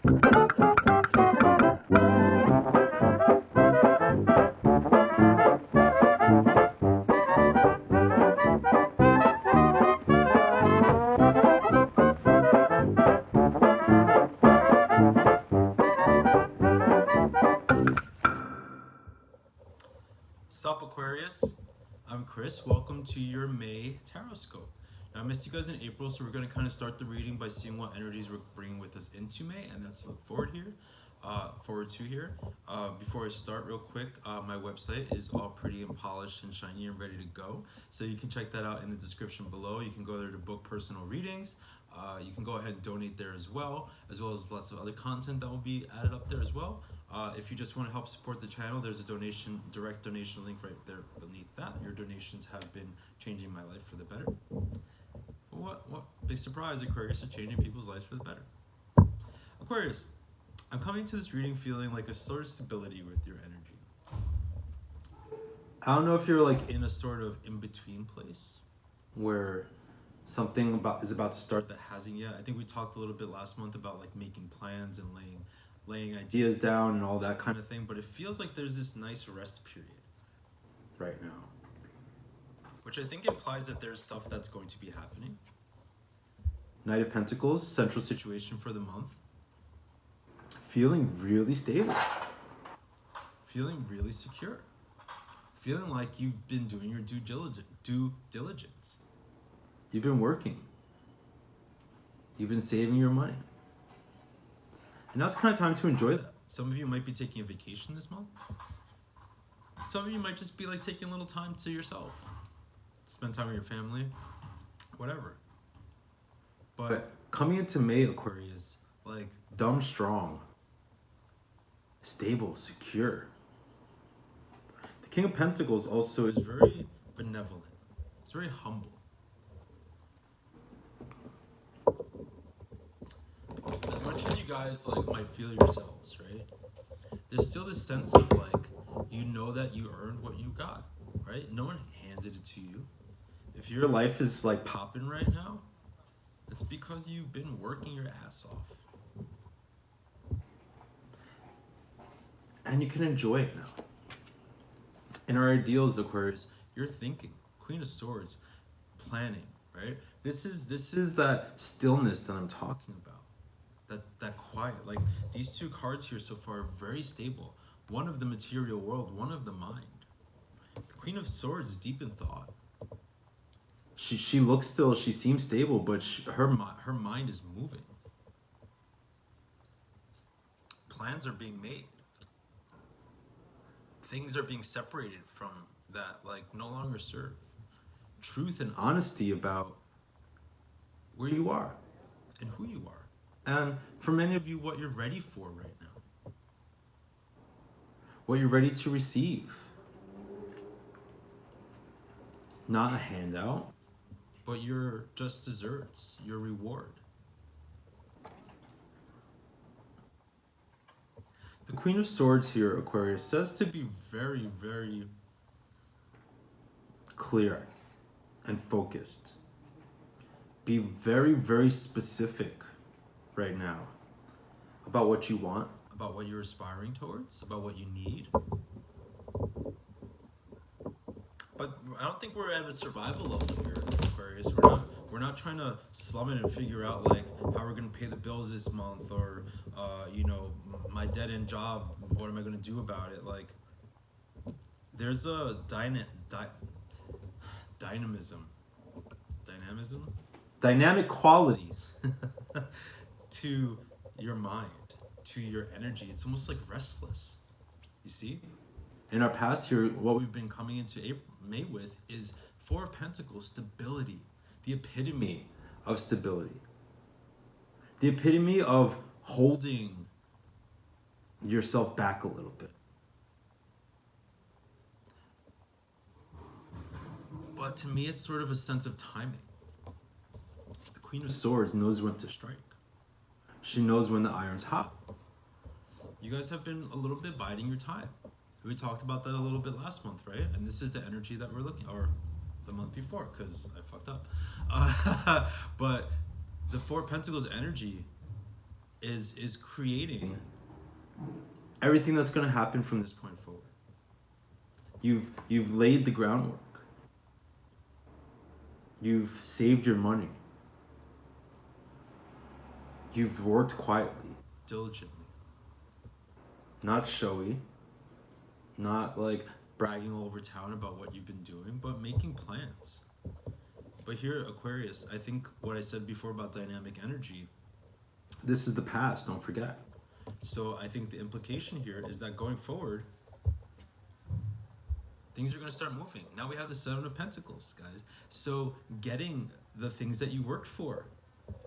Sup Aquarius, I'm Chris. Welcome to your May Tarot Scope. Now I missed you guys in April, so we're going to kind of start the reading by seeing what energies we're bringing with us into May, and that's to look forward to here. Before I start real quick, my website is all pretty and polished and shiny and ready to go, so you can check that out in the description below. You can go there to book personal readings. You can go ahead and donate there as well as lots of other content that will be added up there as well. If you just want to help support the channel, there's a direct donation link right there beneath that. Your donations have been changing my life for the better. But what big surprise, Aquarius are changing people's lives for the better. Aquarius, I'm coming to this reading feeling like a sort of stability with your energy. I don't know if you're like in a sort of in-between place where something is about to start that hasn't yet. I think we talked a little bit last month about like making plans and laying ideas down and all that kind of thing, but it feels like there's this nice rest period right now, which I think implies that there's stuff that's going to be happening. Knight of Pentacles, central situation for the month. Feeling really stable, feeling really secure, feeling like you've been doing your due diligence. You've been working. You've been saving your money. And now it's kind of time to enjoy that. Some of you might be taking a vacation this month. Some of you might just be like taking a little time to yourself. Spend time with your family, whatever. But coming into May, Aquarius, like dumb strong, stable, secure. The King of Pentacles also is very benevolent. It's very humble. As much as you guys like might feel yourselves, right? There's still this sense of like, you know that you earned what you got, right? No one handed it to you. If your life is like popping right now, it's because you've been working your ass off. And you can enjoy it now. In our ideals, Aquarius, you're thinking. Queen of Swords, planning, right? This is that stillness that I'm talking about. That quiet. Like these two cards here so far are very stable. One of the material world, one of the mind. The Queen of Swords is deep in thought. She looks still, she seems stable, but her mind is moving. Plans are being made. Things are being separated from that, like no longer serve. Truth and honesty about where you are and who you are. And for many of you, what you're ready for right now. What you're ready to receive. Not a handout, but your just desserts, your reward. The Queen of Swords here, Aquarius, says to be very, very clear and focused. Be very, very specific right now about what you want, about what you're aspiring towards, about what you need. But I don't think we're at a survival level here, Aquarius. We're not trying to slum it and figure out like how we're gonna pay the bills this month, or my dead-end job, what am I gonna do about it? Like there's a dynamic quality to your mind, to your energy. It's almost like restless. You see? In our past here, what we've been coming into May with is Four of Pentacles, stability, the epitome of stability, the epitome of holding yourself back a little bit. But to me, it's sort of a sense of timing. The Queen of Swords knows when to strike. She knows when the iron's hot. You guys have been a little bit biding your time. We talked about that a little bit last month, right? And this is the energy that we're looking, or the month before, because I fucked up. But the Four of Pentacles energy is creating everything that's going to happen from this point forward. You've laid the groundwork. You've saved your money. You've worked quietly, diligently. Not showy, not like bragging all over town about what you've been doing, but making plans. But here, Aquarius, I think what I said before about dynamic energy, this is the past, don't forget. So I think the implication here is that going forward, things are going to start moving. Now we have the Seven of Pentacles, guys. So getting the things that you worked for.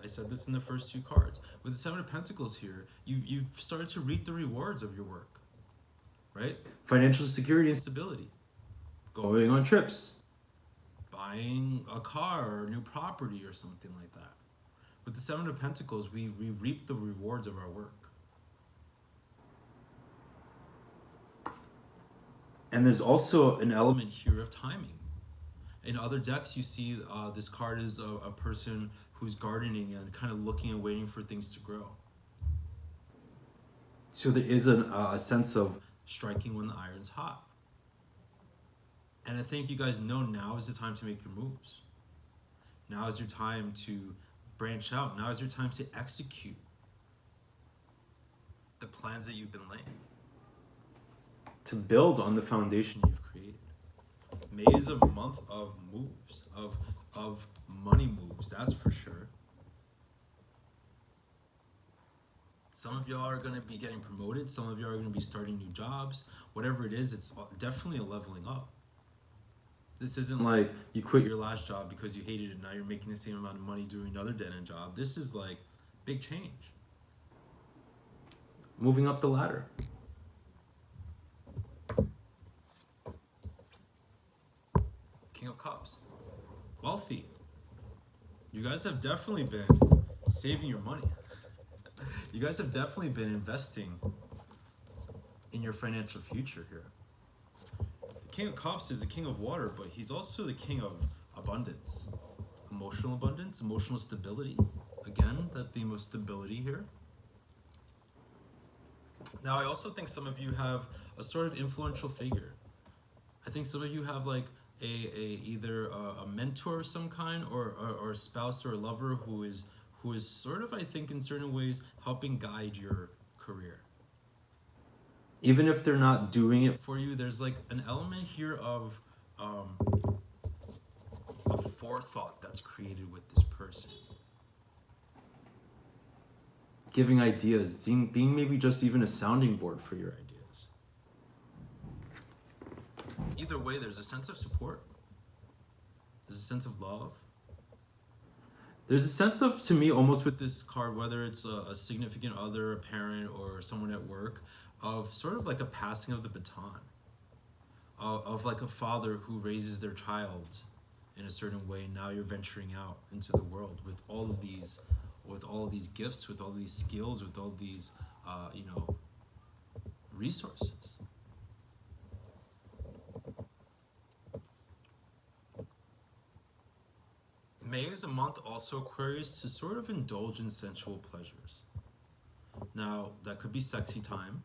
I said this in the first two cards. With the Seven of Pentacles here, you've started to reap the rewards of your work, right? Financial security and stability. Going on trips. Buying a car or a new property or something like that. With the Seven of Pentacles, we reap the rewards of our work. And there's also an element here of timing. In other decks, you see this card is a person who's gardening and kind of looking and waiting for things to grow. So there is a sense of striking when the iron's hot. And I think you guys know now is the time to make your moves. Now is your time to branch out. Now is your time to execute the plans that you've been laying. To build on the foundation you've created. May is a month of moves, of money moves, that's for sure. Some of y'all are going to be getting promoted. Some of y'all are going to be starting new jobs. Whatever it is, it's definitely a leveling up. This isn't like you quit your last job because you hated it and now you're making the same amount of money doing another dead-end job. This is like big change. Moving up the ladder. King of Cups. Wealthy. You guys have definitely been saving your money. You guys have definitely been investing in your financial future here. The King of Cups is the king of water, but he's also the king of abundance. Abundance, emotional stability. Again, that theme of stability here. Now, I also think some of you have a sort of influential figure. I think some of you have like either a mentor of some kind or a spouse or a lover who is sort of, I think, in certain ways helping guide your career. Even if they're not doing it for you, there's like an element here of forethought that's created with this person. Giving ideas, being maybe just even a sounding board for your ideas. Either way, there's a sense of support. There's a sense of love. There's a sense of, to me, almost with this card, whether it's a significant other, a parent, or someone at work, of sort of like a passing of the baton. Of like a father who raises their child in a certain way. Now you're venturing out into the world with all of these gifts, with all these skills, with all these, resources. May is a month also, Aquarius, to sort of indulge in sensual pleasures. Now, that could be sexy time.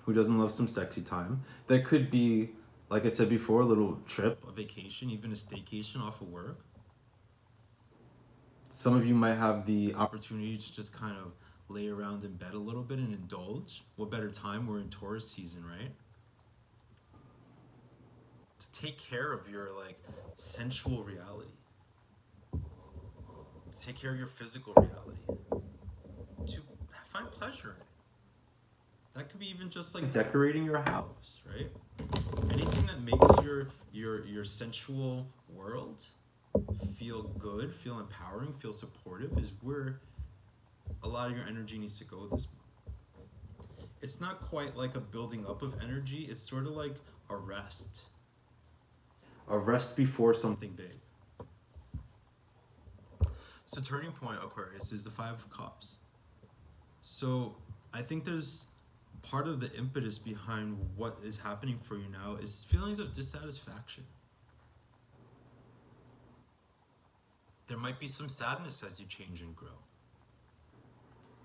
Who doesn't love some sexy time? That could be, like I said before, a little trip, a vacation, even a staycation off of work. Some of you might have the opportunity to just kind of lay around in bed a little bit and indulge. What better time? We're in Taurus season, right? To take care of your sensual reality. To take care of your physical reality. To find pleasure in it. That could be even just like decorating your house, right? Anything that makes your sensual world feel good, feel empowering, feel supportive is where a lot of your energy needs to go this month. It's not quite like a building up of energy, it's sort of like a rest. A rest before something big. So turning point, Aquarius, is the Five of Cups. So I think there's part of the impetus behind what is happening for you now is feelings of dissatisfaction. There might be some sadness as you change and grow.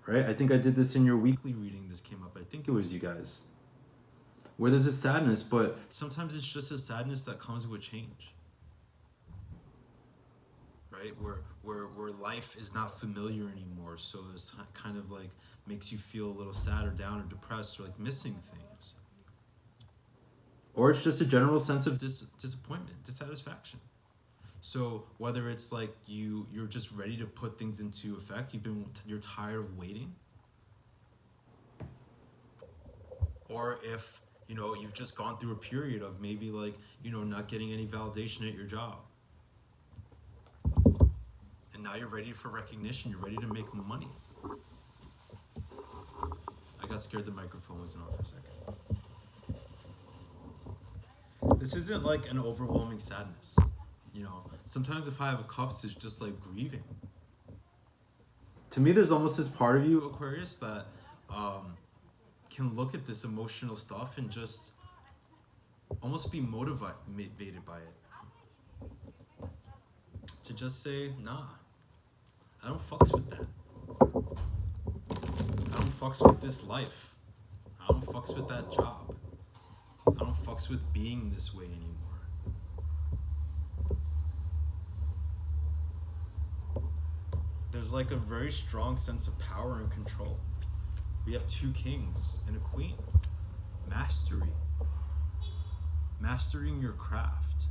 right? I think I did this in your weekly reading. This came up. I think it was you guys. Where there's a sadness, but sometimes it's just a sadness that comes with change. Right? Where life is not familiar anymore. So this kind of like makes you feel a little sad or down or depressed or like missing things. Or it's just a general sense of disappointment, dissatisfaction. So whether it's like you're just ready to put things into effect, you're tired of waiting, or if you've just gone through a period of maybe like not getting any validation at your job, and now you're ready for recognition. You're ready to make money. I got scared the microphone wasn't on for a second. This isn't like an overwhelming sadness. Sometimes the Five of Cups is just like grieving. To me, there's almost this part of you, Aquarius, that can look at this emotional stuff and just almost be motivated by it. To just say, nah, I don't fucks with that. I don't fucks with this life. I don't fucks with that job. I don't fucks with being this way anymore. There's like a very strong sense of power and control. We have two kings and a queen. Mastery. Mastering your craft.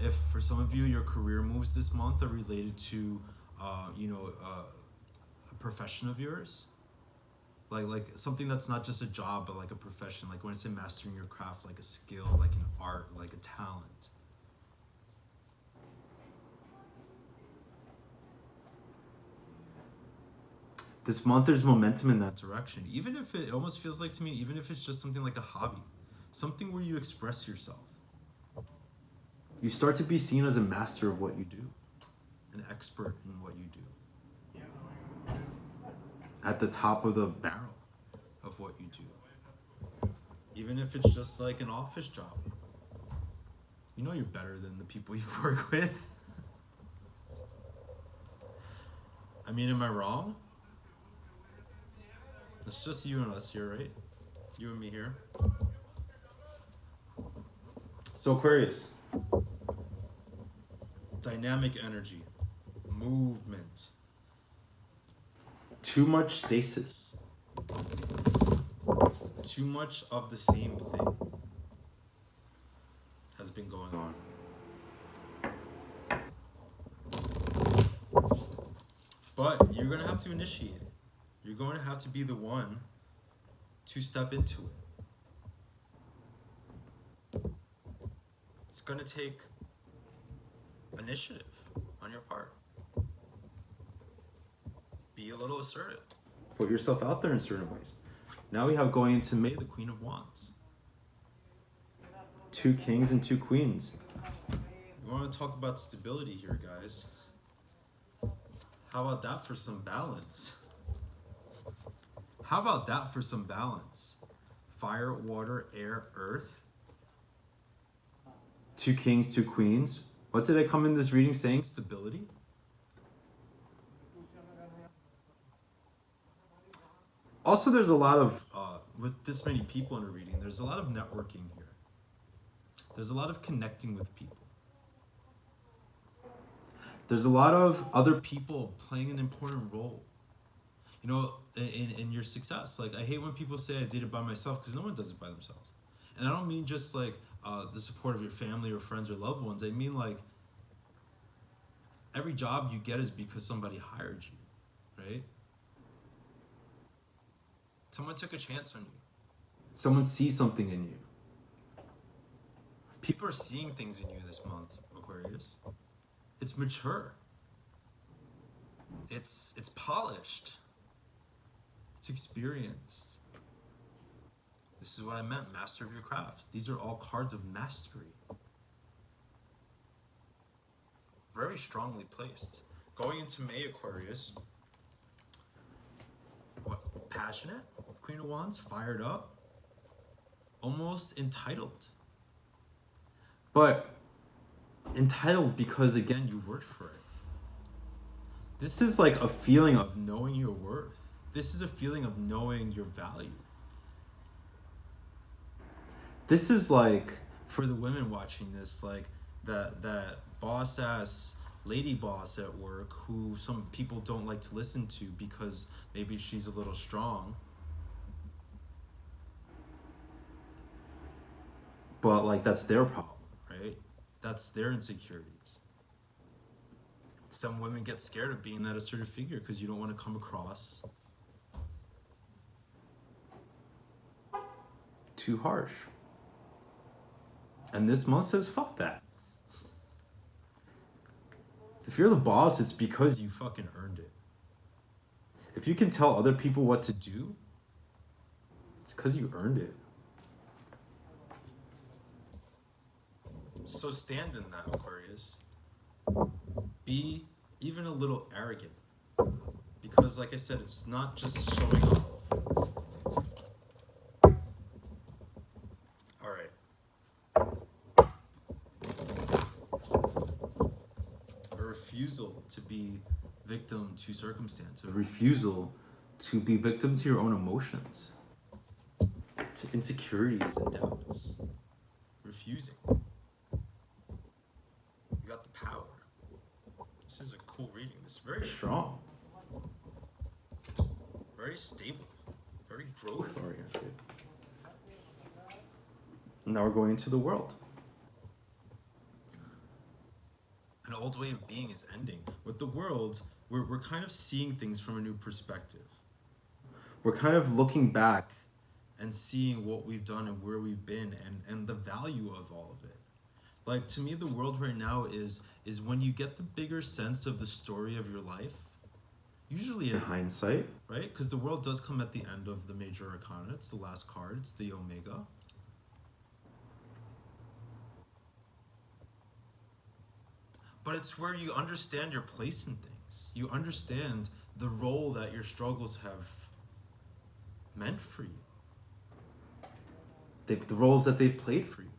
If for some of you your career moves this month are related to a profession of yours, like something that's not just a job but like a profession, like when I say mastering your craft, like a skill, like an art, like a talent. This month there's momentum in that direction, even if it almost feels like to me, even if it's just something like a hobby, something where you express yourself. You start to be seen as a master of what you do, an expert in what you do, at the top of the barrel of what you do. Even if it's just like an office job, you're better than the people you work with. I mean, am I wrong? It's just you and us here, right? You and me here. So Aquarius, dynamic energy, movement, too much stasis, too much of the same thing has been going on. But you're going to have to initiate it. You're going to have to be the one to step into it. It's going to take initiative on your part. Be a little assertive. Put yourself out there in certain ways. Now we have going into May, the Queen of Wands. Two kings and two queens. We want to talk about stability here, guys. How about that for some balance? How about that for some balance? Fire, water, air, earth. Two kings, two queens. What did I come in this reading saying? Stability. Also, there's a lot of, with this many people in a reading, there's a lot of networking here. There's a lot of connecting with people. There's a lot of other people playing an important role. In your success. Like, I hate when people say I did it by myself, because no one does it by themselves. And I don't mean just like the support of your family or friends or loved ones. I mean like every job you get is because somebody hired you, right? Someone took a chance on you. Someone sees something in you. People are seeing things in you this month, Aquarius. It's mature. It's polished. It's experienced. This is what I meant, master of your craft. These are all cards of mastery. Very strongly placed. Going into May, Aquarius. What? Passionate? Queen of Wands, fired up. Almost entitled. But entitled because, again, you worked for it. This is like a feeling of knowing your worth. This is a feeling of knowing your value. This is like, for the women watching this, like that boss ass lady boss at work who some people don't like to listen to because maybe she's a little strong. But like that's their problem, right? That's their insecurities. Some women get scared of being that assertive figure because you don't want to come across too harsh. And this month says, fuck that. If you're the boss, it's because you fucking earned it. If you can tell other people what to do, it's because you earned it. So stand in that, Aquarius. Be even a little arrogant. Because, like I said, it's not just showing off. All right. A refusal to be victim to circumstance. A refusal to be victim to your own emotions. To insecurities and doubts. Refusing. You got the power. This is a cool reading. This is very strong. Very stable. Very growth oriented. Now we're going into the world. An old way of being is ending. With the world, we're kind of seeing things from a new perspective. We're kind of looking back and seeing what we've done and where we've been and the value of all of it. Like, to me, the world right now is when you get the bigger sense of the story of your life, usually in hindsight, right? Because the world does come at the end of the major arcana. It's the last card. It's the Omega. But it's where you understand your place in things. You understand the role that your struggles have meant for you. The roles that they've played for you.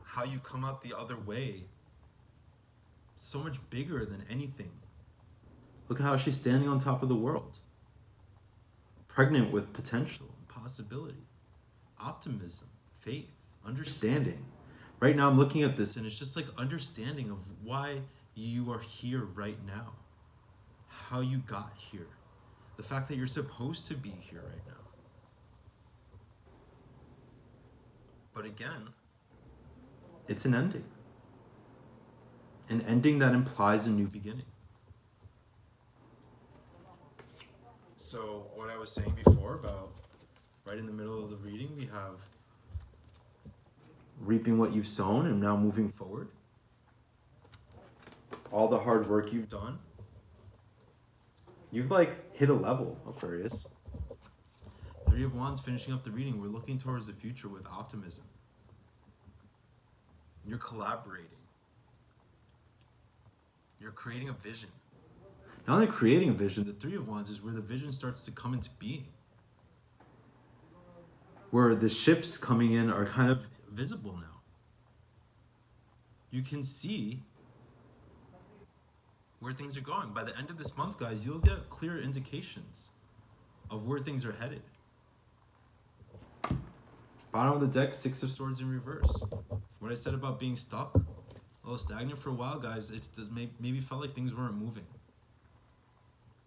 How you come out the other way so much bigger than anything. Look at how she's standing on top of the world. Pregnant with potential and possibility. Optimism, faith, understanding. Right now I'm looking at this and it's just like understanding of why you are here right now. How you got here. The fact that you're supposed to be here right now. But again, it's an ending. An ending that implies a new beginning. So what I was saying before about right in the middle of the reading, we have reaping what you've sown and now moving forward. All the hard work you've done. You've like hit a level, Aquarius. Three of Wands finishing up the reading. We're looking towards the future with optimism. You're collaborating. You're creating a vision. Not only creating a vision, the Three of Wands is where the vision starts to come into being. Where the ships coming in are kind of visible now. You can see where things are going. By the end of this month, guys, you'll get clear indications of where things are headed. Bottom of the deck, Six of Swords in reverse. What I said about being stuck, a little stagnant for a while, guys, it does maybe felt like things weren't moving.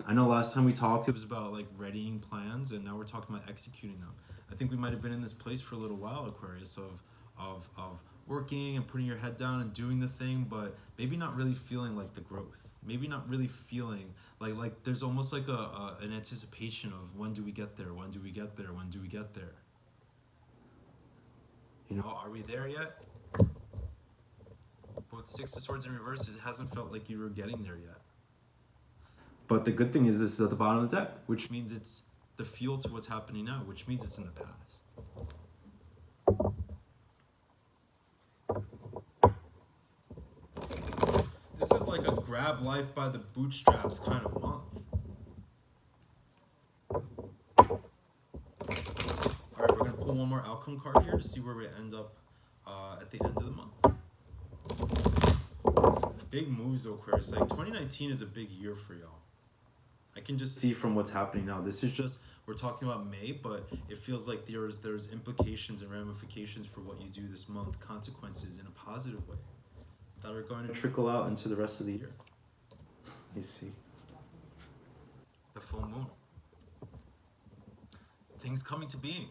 I know last time we talked, it was about like readying plans, and now we're talking about executing them. I think we might have been in this place for a little while, Aquarius, of working and putting your head down and doing the thing, but maybe not really feeling like the growth. Maybe not really feeling like there's almost like an anticipation of when do we get there? When do we get there? When do we get there? You know, are we there yet? But with Six of Swords in reverse, it hasn't felt like you were getting there yet. But the good thing is this is at the bottom of the deck, which means it's the fuel to what's happening now, which means it's in the past. This is like a grab life by the bootstraps kind of month. Alright, we're going to pull one more outcome card here to see where we end up at the end of the month. big moves, Aquarius. Like 2019 is a big year for y'all. I can just see from what's happening now. This is just, we're talking about May, but it feels like there's implications and ramifications for what you do this month, consequences in a positive way that are going to trickle out into the rest of the year. You see. The full moon. Things coming to being.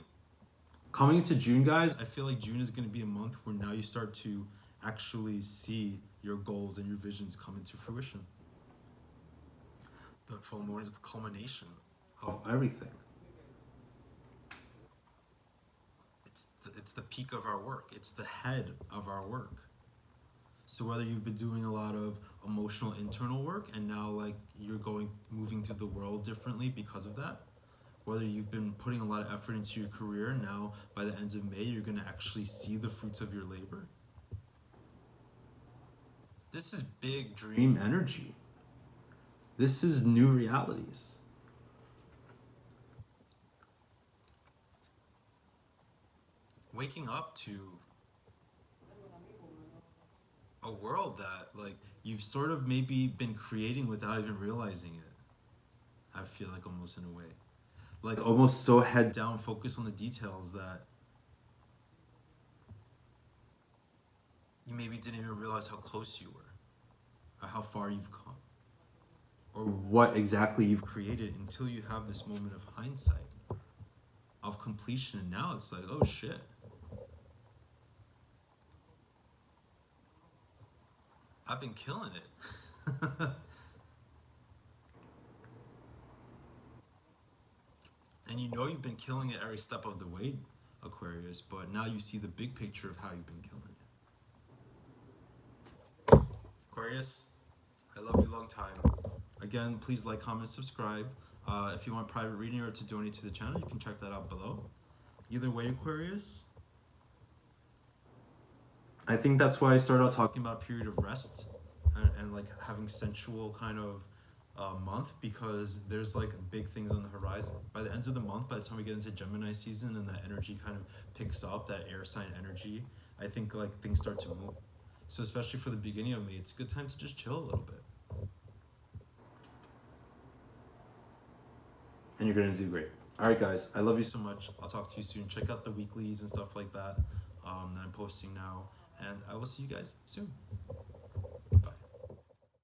Coming into June, guys, I feel like June is going to be a month where now you start to actually see your goals and your visions come into fruition. The full moon is the culmination of everything. It's the peak of our work. It's the head of our work. So whether you've been doing a lot of emotional internal work and now like you're moving through the world differently because of that, whether you've been putting a lot of effort into your career, now by the end of May you're going to actually see the fruits of your labor. This is big dream energy. This is new realities. Waking up to a world that like you've sort of maybe been creating without even realizing it. I feel like almost in a way. Like almost so head down, focus on the details that you maybe didn't even realize how close you were, or how far you've come, or what exactly you've created until you have this moment of hindsight, of completion, and now it's like, oh shit. I've been killing it. And you know you've been killing it every step of the way, Aquarius, but now you see the big picture of how you've been killing it. Aquarius, I love you long time. Again, please like, comment, subscribe. If you want private reading or to donate to the channel, you can check that out below. Either way, Aquarius, I think that's why I started out talking about a period of rest and like having sensual kind of month, because there's like big things on the horizon. By the end of the month, by the time we get into Gemini season and that energy kind of picks up, that air sign energy, I think like things start to move. So especially for the beginning of May, it's a good time to just chill a little bit. And you're gonna do great. All right, guys, I love you so much. I'll talk to you soon. Check out the weeklies and stuff like that that I'm posting now, and I will see you guys soon.